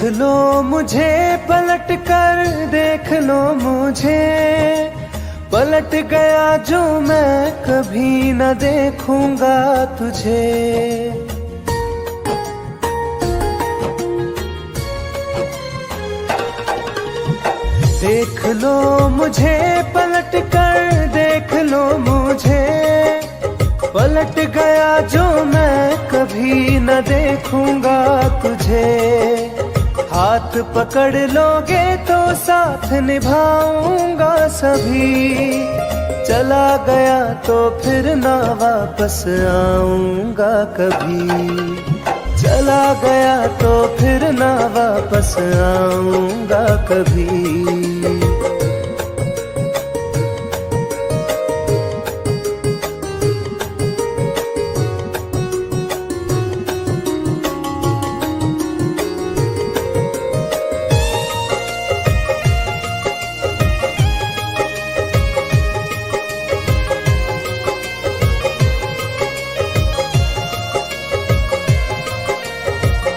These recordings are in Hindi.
लो मुझे पलट कर, देख लो मुझे, पलट गया जो मैं कभी न देखूंगा तुझे। देख लो मुझे पलट कर, देख लो मुझे, पलट गया जो मैं कभी न देखूंगा तुझे। हाथ पकड़ लोगे तो साथ निभाऊंगा सभी, चला गया तो फिर ना वापस आऊंगा कभी। चला गया तो फिर ना वापस आऊंगा कभी।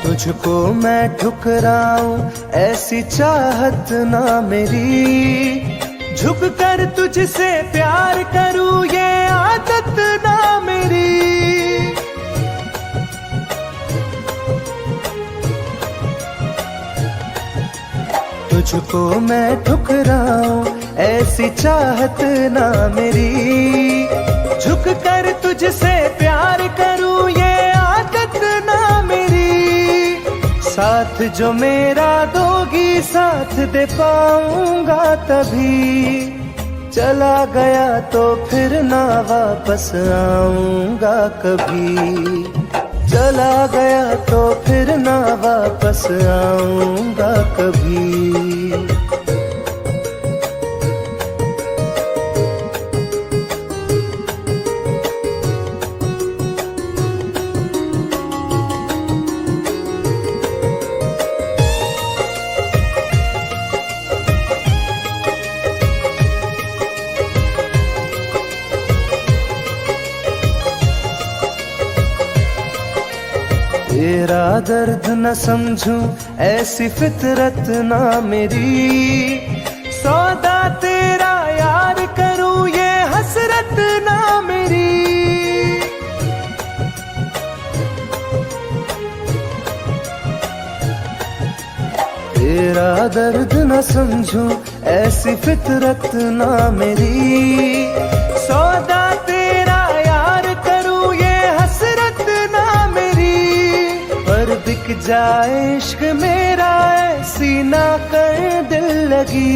तुझको मैं ठुकराऊं ऐसी चाहत ना मेरी, झुक कर तुझसे प्यार करूं ये आदत ना मेरी। तुझको मैं ठुकराऊं ऐसी चाहत ना मेरी, झुक कर तुझसे प्यार करूं ये आदत ना मेरी। साथ जो मेरा दोगी साथ दे पाऊंगा तभी, चला गया तो फिर ना वापस आऊंगा कभी। चला गया तो फिर ना वापस आऊंगा कभी। तेरा दर्द न समझूं ऐसी फितरत ना मेरी, सौदा तेरा यार करूं ये हसरत ना मेरी। तेरा दर्द न समझूं ऐसी फितरत ना मेरी, सौदा तेरा यार करूं ये हसरत ना मेरी। पर बिक जाए इश्क मेरा ऐसी ना कर दिल लगी,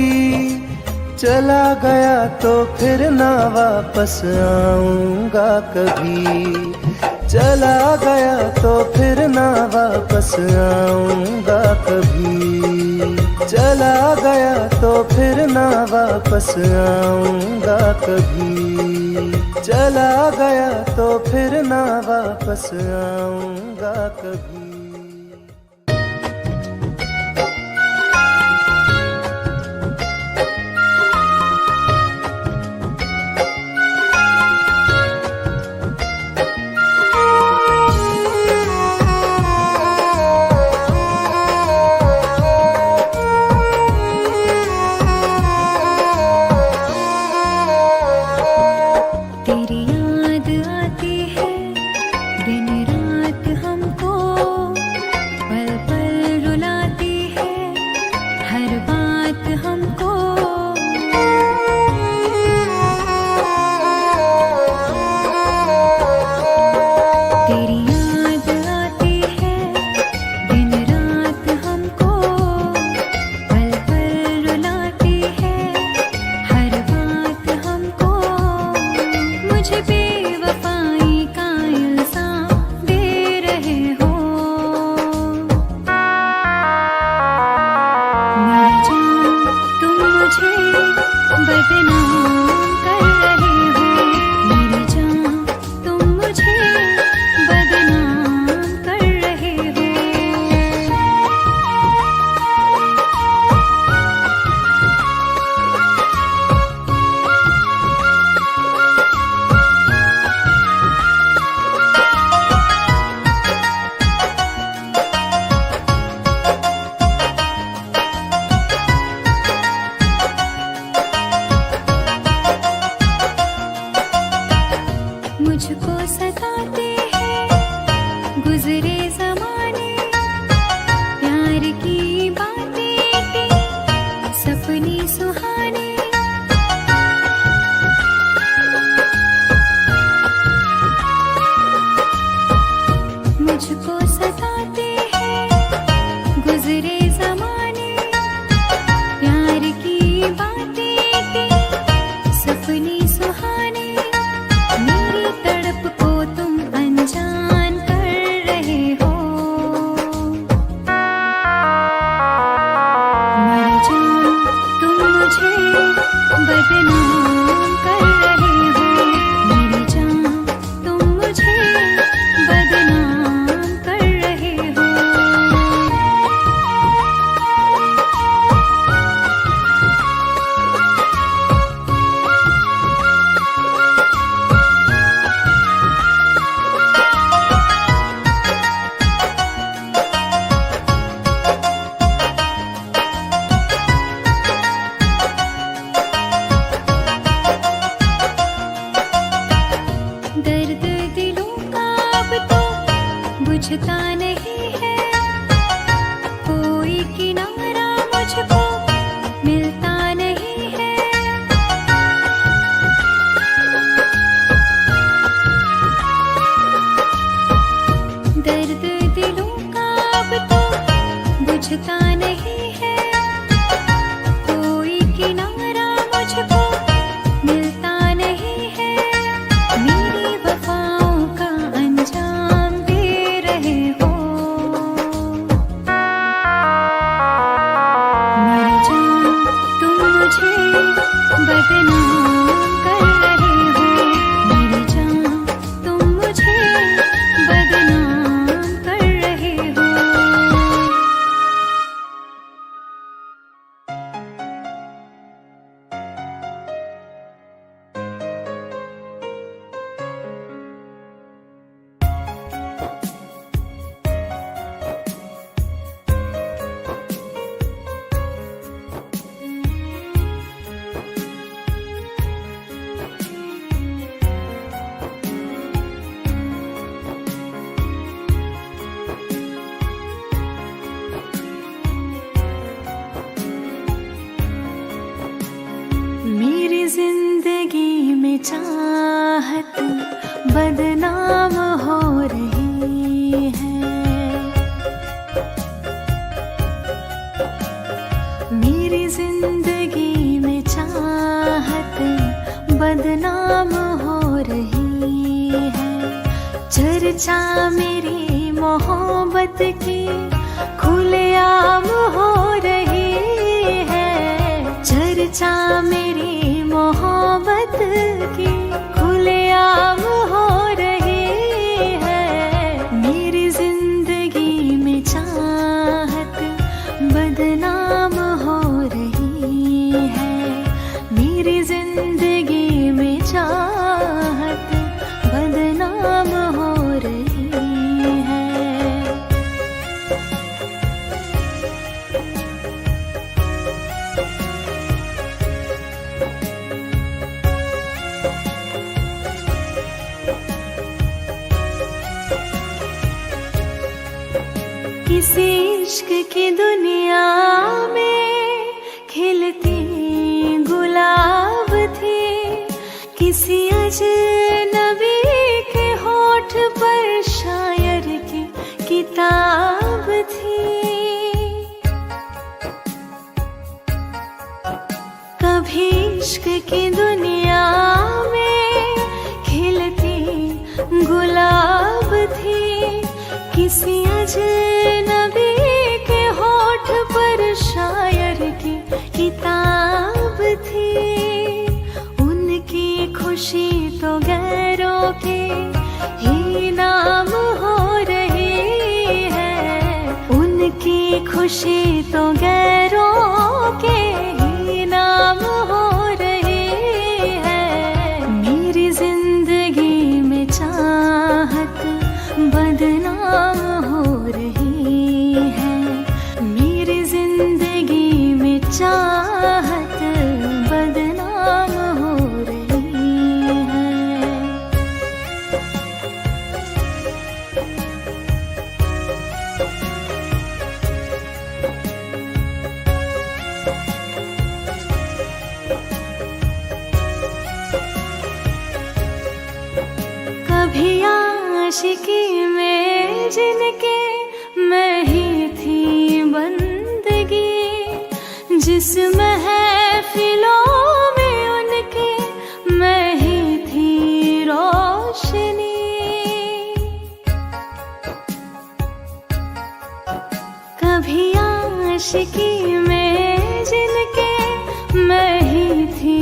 चला गया तो फिर ना वापस आऊंगा कभी। चला गया तो फिर ना वापस आऊंगा कभी। चला गया तो फिर ना वापस आऊंगा कभी। चला गया तो फिर ना वापस आऊंगा कभी। मुझे बदनाम कर रहे हो। मेरी जान तुम मुझे बदनाम कर रहे हो। मेरी जिंदगी में चाहत बदनाम हो रही है। मेरी जिंदगी में चाहत बदनाम हो रही है। चर्चा मेरी मोहब्बत की खुलेआम हो रही है। चर्चा मेरी मोहब्बत की खुलेआम हो रही है। मेरी जिंदगी में चाहत बदनाम हो रही है। मेरी जिंदगी में चाहत बदनाम हो रही है। किसी इश्क की दुनिया में खिलती गुलाब थी। किसी अजनबी के होठ पर शायर की किताब थी। कभी इश्क की दुनिया में खिलती गुलाब थी। किसी अजनबी के होठ पर शायर की किताब थी। उनकी खुशी तो गैरों के ही नाम हो रही है। उनकी खुशी तो गैरों के ही नाम हो रही है। मेरी जिंदगी में चाहत बदनाम हो रही है। मेरी जिंदगी में चाहत बदनाम हो रही है। कभी आशिकी में जिनके मैं ही थी बंदगी। जिस महफिलों में उनके मैं ही थी रोशनी। कभी आशिकी में जिनके मैं ही थी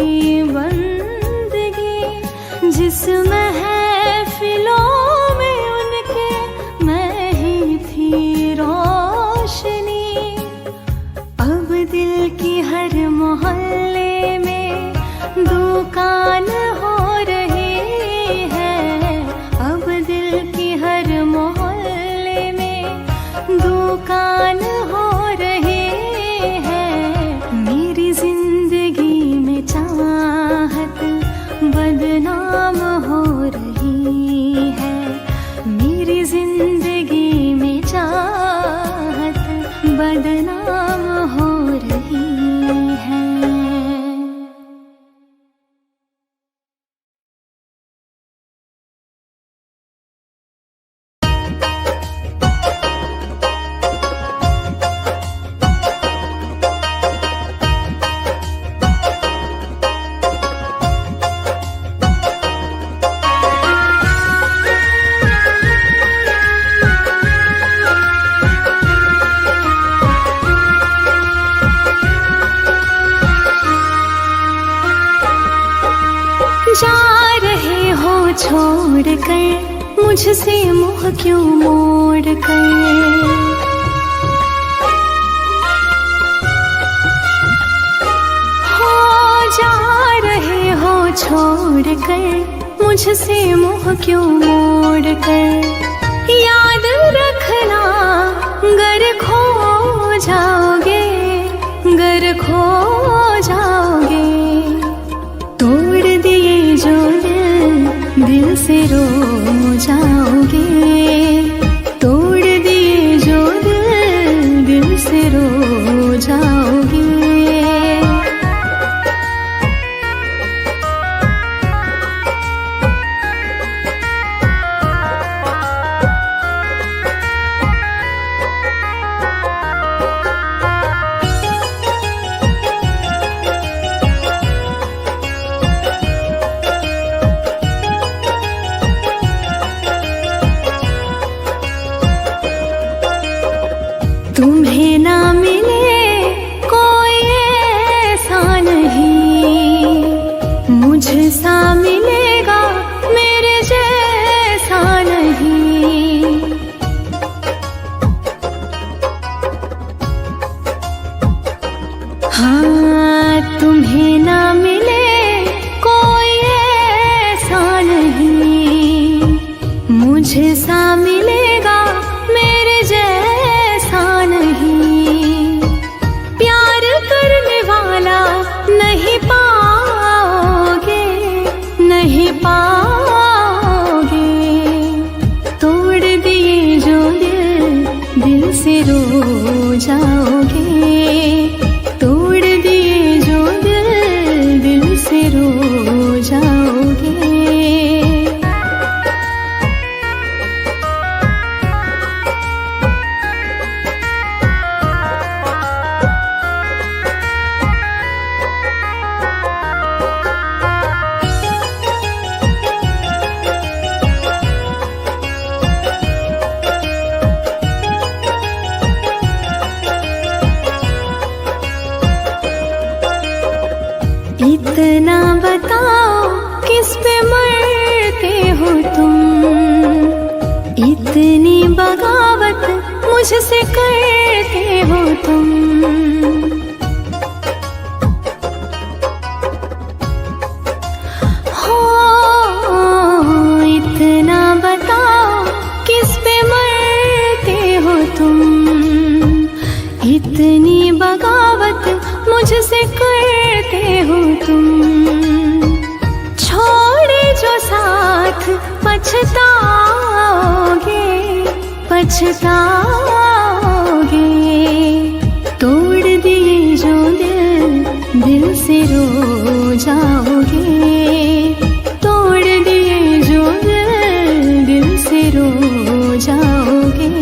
बंदगी। जिस महफिलों में उनके मैं ही थी रोशनी। अब दिल की हर मोहल्ले में दुकान हो रही है। अब दिल की हर मोहल्ले में दुकान हो रही है। मेरी जिंदगी में चाहत बदनाम हो रही है। मेरी जिंदगी में चाहत बदनाम हो रही है। छोड़ कर मुझसे मुँह क्यों मोड़ कर। जा रहे हो छोड़ कर मुझसे मुँह क्यों मोड़ कर। याद रखना गर खो जाओगे, गर खो जाओगे। तोड़ दिए जो दिल से रो जाओगे। तोड़ दिए जो दिल से रो जाओगे। तुम्हें ना मिले कोई ऐसा नहीं, मुझसा मिलेगा मेरे जैसा नहीं। हाँ तुम्हें ना मिले कोई ऐसा नहीं, मुझसा मिलेगा मेरे जैसा नहीं। प्यार करने वाला नहीं पाओगे, नहीं पाओगे। तोड़ दिए जो दिल से रो जाओगे। तोड़ दिए जो दिल से रो जाओगे। इतना बताओ किस पे मरते हो तुम, इतनी बगावत मुझसे करते हो तुम। हो इतना बताओ किस पे मरते हो तुम, इतनी बगावत मुझसे करते हो तुम। छोड़े जो साथ पछताओगे, पछताओगे। तोड़ दिए जो दिल से रो जाओगे। तोड़ दिए जो दिल से रो जाओगे।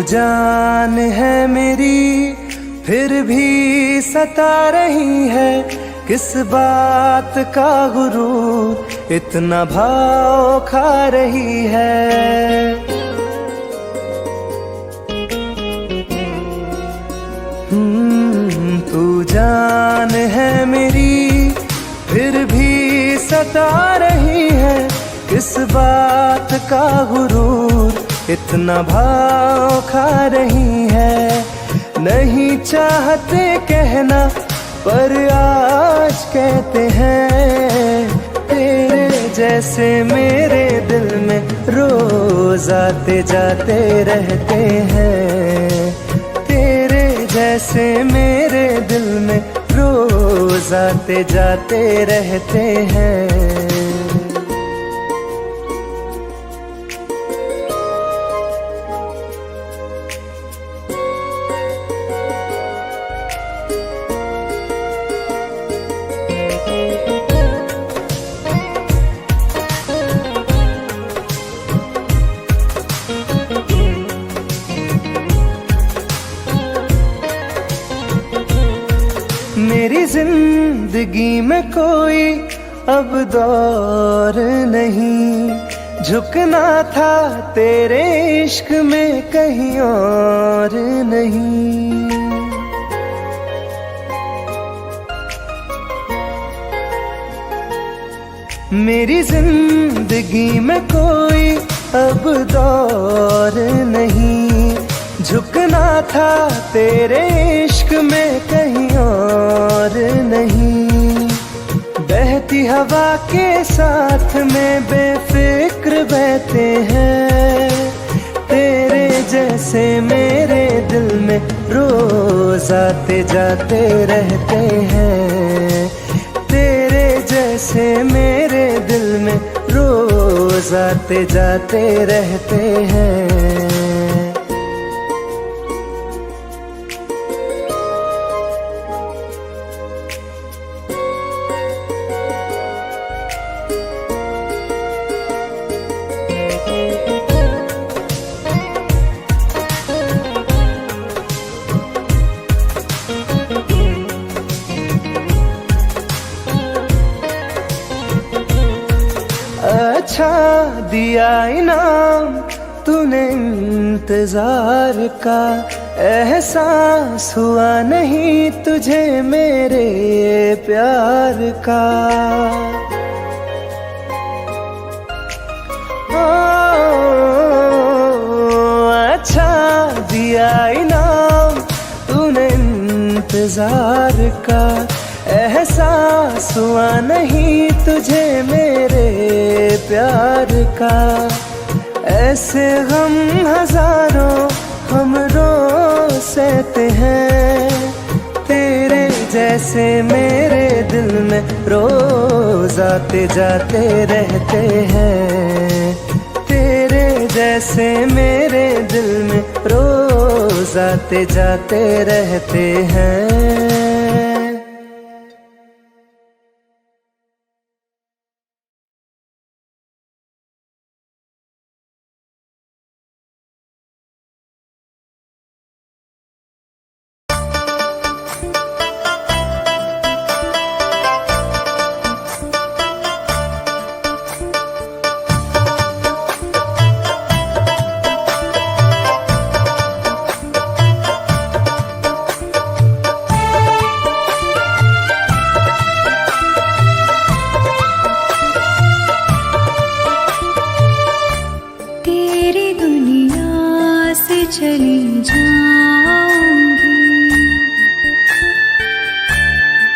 जान है मेरी फिर भी सता रही है, किस बात का गुरूर इतना भाव खा रही है। तू जान है मेरी फिर भी सता रही है, किस बात का गुरूर इतना भाव खा रही है। नहीं चाहते कहना पर आज कहते हैं, तेरे जैसे मेरे दिल में रोज आते जाते रहते हैं। तेरे जैसे मेरे दिल में रोज आते जाते रहते हैं। मेरी जिंदगी में कोई अब दौर नहीं, झुकना था तेरे इश्क में कहीं और नहीं। मेरी जिंदगी में कोई अब दौर नहीं, झुकना था तेरे इश्क में कहीं और नहीं। बहती हवा के साथ में बेफिक्र बहते हैं, तेरे जैसे मेरे दिल में रोज आते जाते रहते हैं। तेरे जैसे मेरे दिल में रोज आते जाते रहते हैं। अच्छा दिया इनाम तूने इंतजार का, एहसास हुआ नहीं तुझे मेरे प्यार का। अच्छा दिया इनाम तूने इंतजार का, एहसास हुआ नहीं तुझे मेरे प्यार का। ऐसे गम हजारों हम रोज सहते हैं, तेरे जैसे मेरे दिल में रोज आते जाते रहते हैं। तेरे जैसे मेरे दिल में रोज आते जाते रहते हैं। चली जाऊंगी,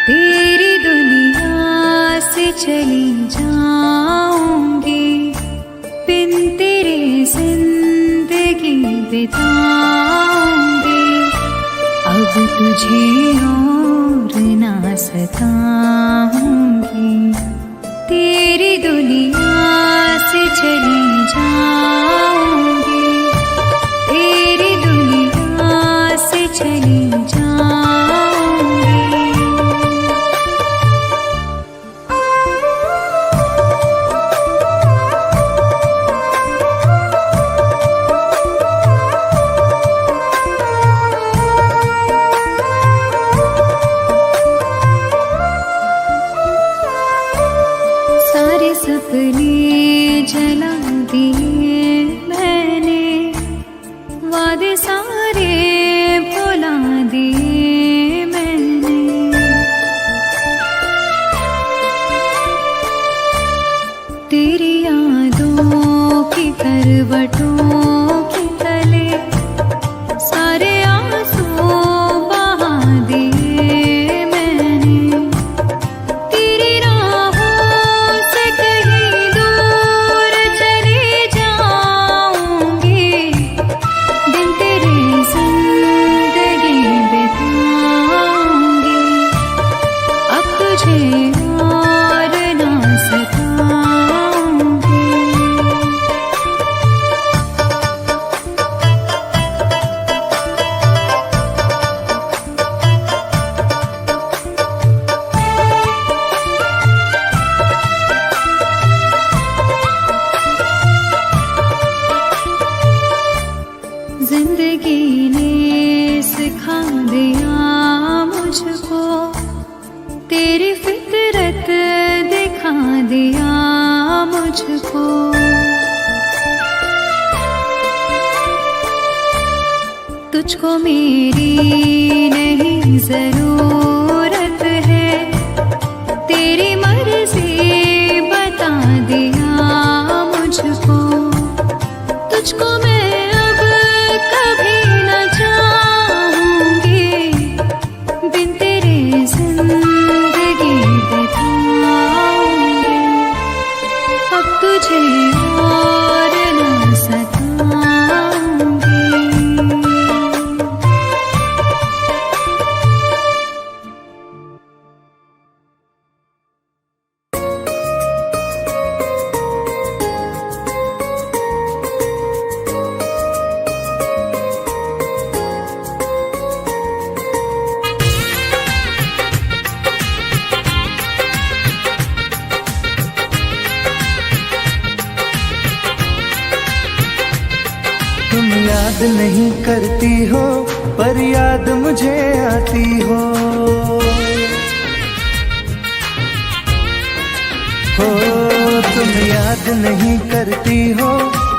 तेरी दुनिया से चली जाऊंगी, बिन तेरे जिंदगी बिताऊंगी। अब तुझे और ना सताऊंगी, तेरी दुनिया से चली जाऊंगी, तेरी दुनिया से चली जाऊंगी। सारे सपने जला दिए मैंने, वादे सारे भुला दिए मैंने। तेरी यादों की करवटों के तले सारे आंसू बहा दिए मैंने। तेरी राहों से कहीं दूर चली जाऊंगी, दिन तेरे जिंदगी बिताऊंगी। अब तुझे और ना सताऊंगी। जिंदगी ने सिखा दिया मुझको तेरी फितरत दिखा दिया मुझको। तुझको मेरी नहीं जरूरत है, तेरी मर्जी बता दिया मुझको। तुझको मैं अब कभी न चाहूंगी, बिन तेरे जिंदगी बिताऊंगी। अब तुझे और न सताऊंगी। तुम याद नहीं करती हो पर याद मुझे आती हो। तुम याद नहीं करती हो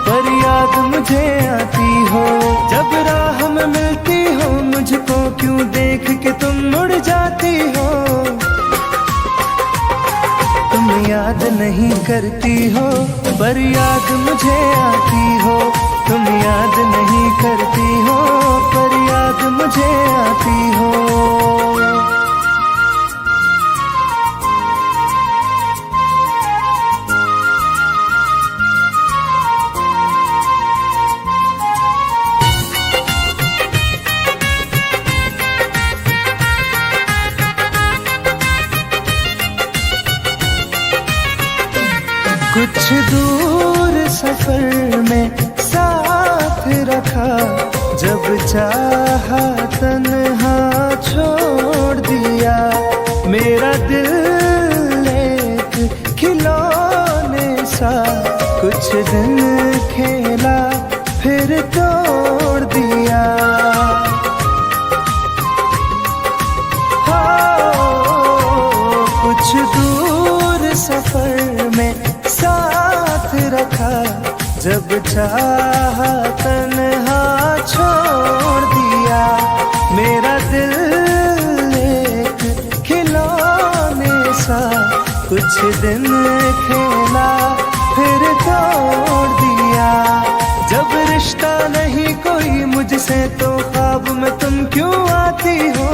पर याद मुझे आती हो। जब राह में मिलती हो मुझको क्यों देख के तुम मुड़ जाती हो। तुम याद नहीं करती हो पर याद मुझे आती हो। तुम याद नहीं करती हो पर याद मुझे आती हो। कुछ दूर सफर में साथ रखा, जब चाहा तन्हा छोड़ दिया। मेरा दिल एक खिलौने सा कुछ दिन खेला फिर तोड़ दिया। कुछ दूर सफर में साथ रखा, जब चाहा तन्हा छोड़ दिया। मेरा दिल एक खिलौने सा कुछ दिन खेला फिर तोड़ दिया। जब रिश्ता नहीं कोई मुझसे तो ख्वाब में तुम क्यों आती हो।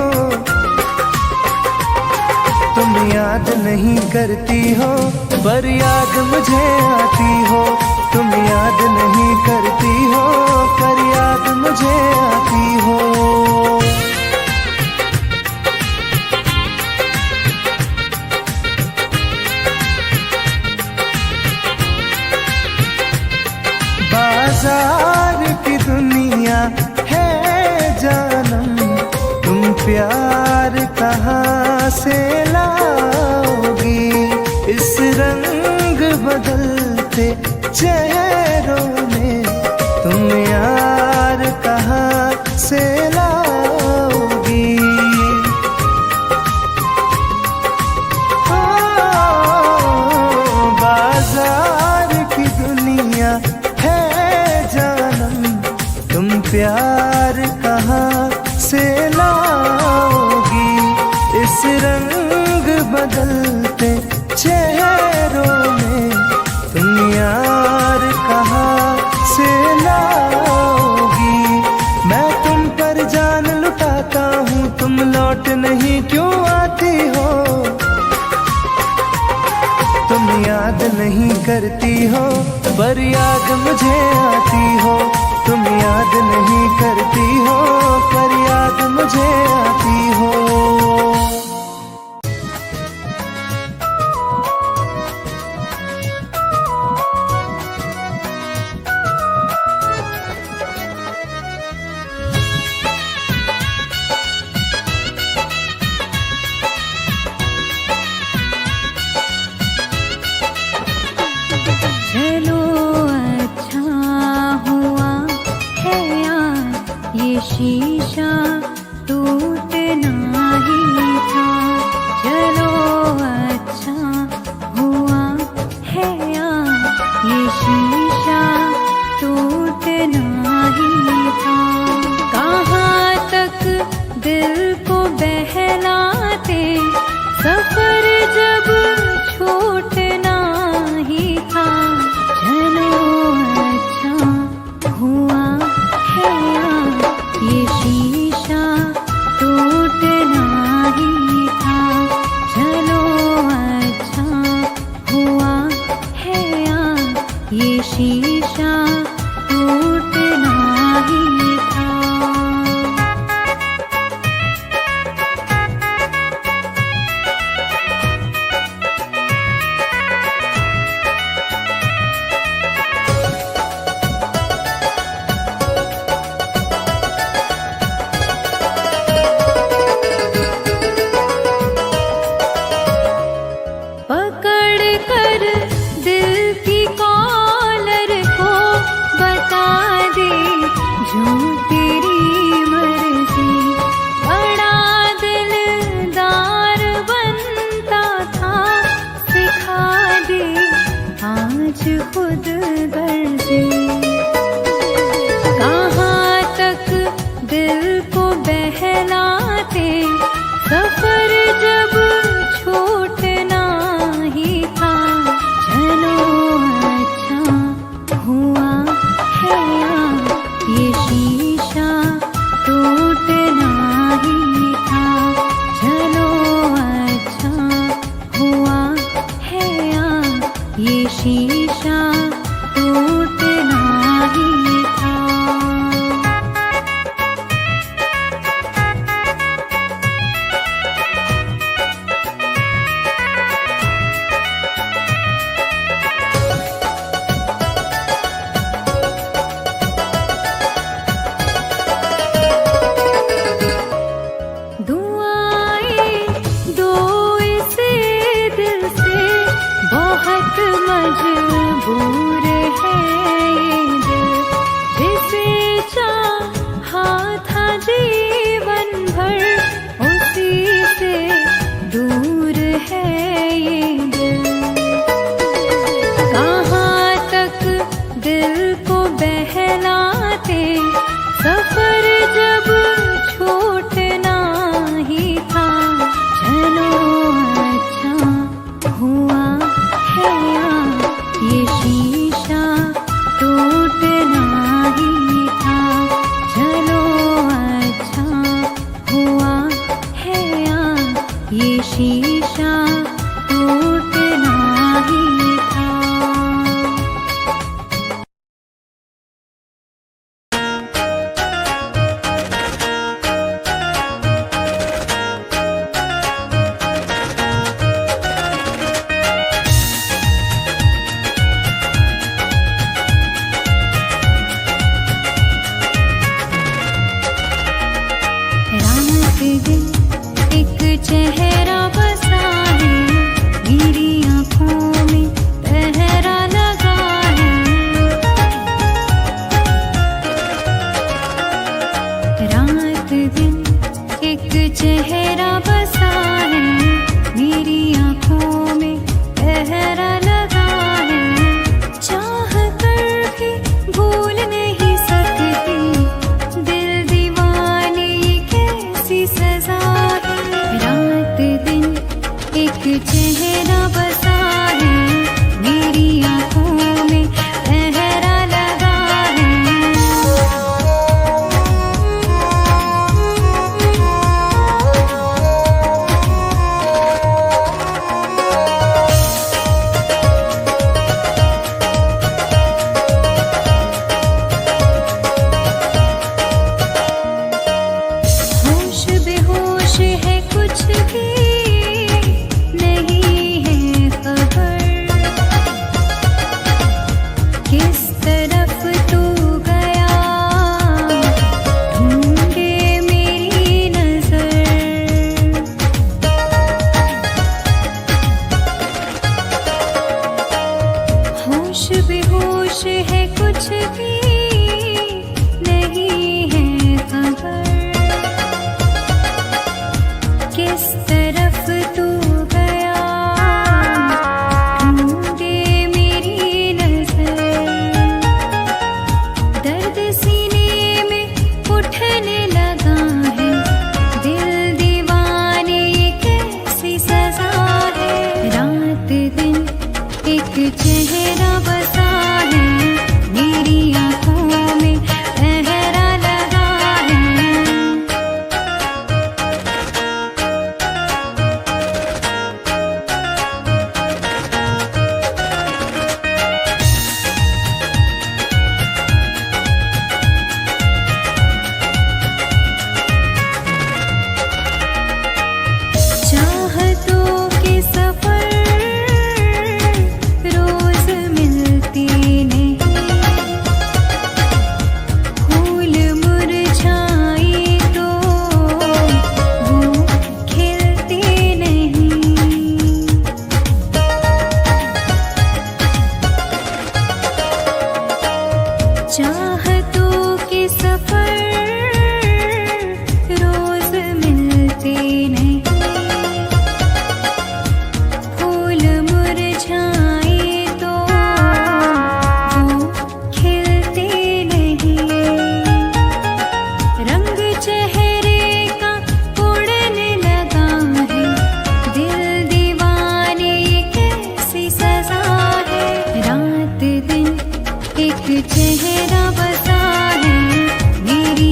तुम याद नहीं करती हो पर याद मुझे आती हो। तुम याद नहीं करती हो पर याद मुझे आती हो। बाजार की दुनिया है जानम, तुम प्यार कहाँ से लाओगी। इस रंग बदलते चेहरों में तुम यार कहाँ से लाओगी। बाजार की दुनिया है जानम, तुम प्यार कहाँ से लाओगी। इस रंग बदलते चेहरों में तुम यार कहाँ से लाओगी। मैं तुम पर जान लुटाता हूँ, तुम लौट नहीं क्यों आती हो। तुम याद नहीं करती हो पर याद मुझे आती हो। तुम याद नहीं करती हो पर याद मुझे आती हो। चलो अच्छा हुआ है यार ये शीशा टूट को बहलाते, सफर जब छूटना ही था। चलो अच्छा हुआ है ये शीशा टूटना ही था। चलो अच्छा हुआ है ये शीशा टूटना ही था। पकड़ कर दिल की कॉलर को बता दे जो तेरी मर्जी। बड़ा दिलदार बनता था, सिखा दे आज खुद गर्जी। कहाँ तक दिल को बहलाते, सफर जब छूटना ही था। चलो अच्छा हुआ है ये शीशा टूटना ही था। चलो अच्छा हुआ है ये शीशा टूटना ही था। दुआएं दो इस दिल से, बहुत मजबूर है ये दिल। जिसे चाहा था जीवन भर, उसी से दूर है ये दिल। कहाँ तक दिल को बहलाते, सफर जब छूटना ही था। चलो अच्छा हुआ है ये शीशा टूटना ही था। चलो अच्छा हुआ है ये शीशा टूटना ही था। रात दिन एक चेहरा बसा है, मेरी आँखों में पहरा लगा है। रात दिन एक चेहरा बसा है, मेरी आँखों में पहरा लगा है। चाह कर भी भूल नहीं सकती, दिल दीवाने कैसी सजा है। रात दिन एक चेहरा बसा है, मेरी आँखों में पहरा लगा है। होश बेहोश है, कुछ भी नहीं है खबर। किस तरफ तू गया, ढूंढे मेरी नजर। होश बेहोश है, कुछ भी नहीं है खबर। किस तरफ तू गया, ढूंढे मेरी नजर। दर्द सीने में उठने लगा है, दिल चेहरा बसा है मेरी